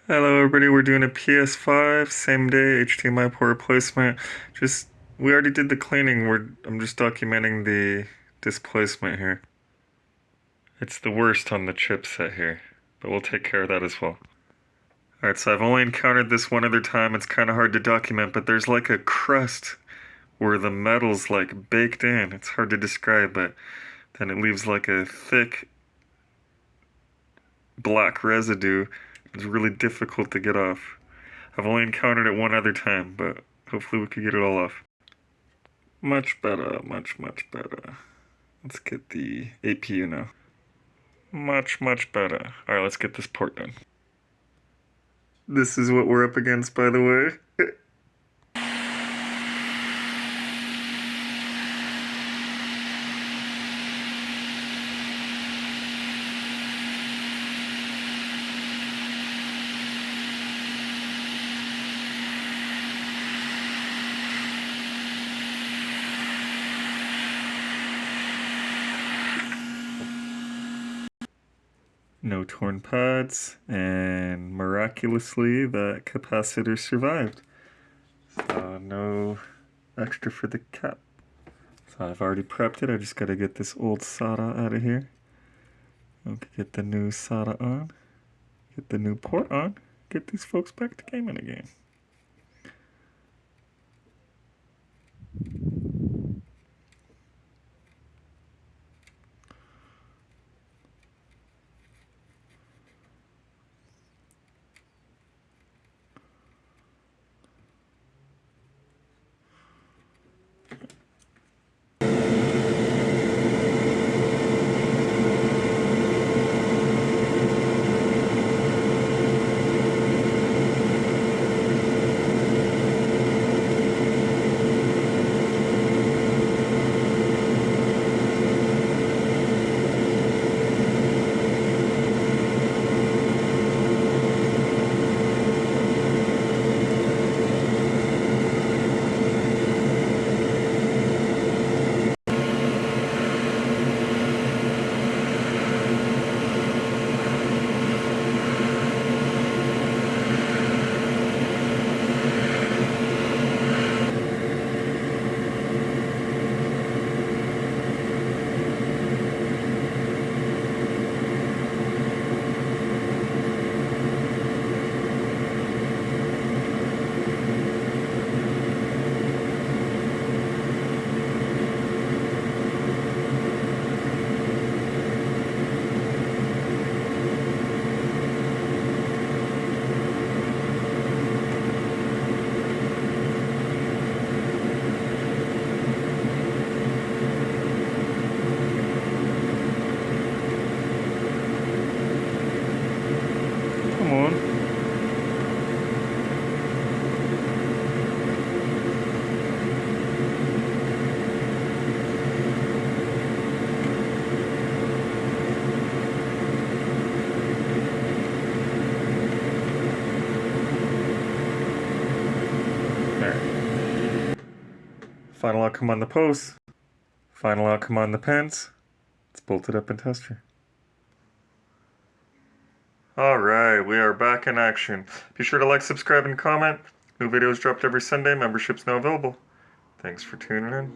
Hello everybody, we're doing a PS5 same day HDMI port replacement. We already did the cleaning. I'm just documenting the displacement here. It's the worst on the chipset here, but we'll take care of that as well. Alright, so I've only encountered this one other time. It's kind of hard to document, but there's like a crust where the metal's like baked in. It's hard to describe, but then it leaves like a thick black residue. It's really difficult to get off. I've only encountered it one other time, but hopefully we can get it all off. Much better, much better. Let's get the APU now. Much better. Alright, let's get this port done. This is what we're up against, by the way. No torn pads, and miraculously that capacitor survived. So no extra for the cap. So I've already prepped it, I just gotta get this old SATA out of here. Okay, get the new SATA on, get the new port on, get these folks back to gaming again. Come on. There. Final outcome on the post. Final outcome on the pins. It's bolted up in tester. Alright, we are back in action. Be sure to like, subscribe, and comment. New videos dropped every Sunday. Memberships now available. Thanks for tuning in.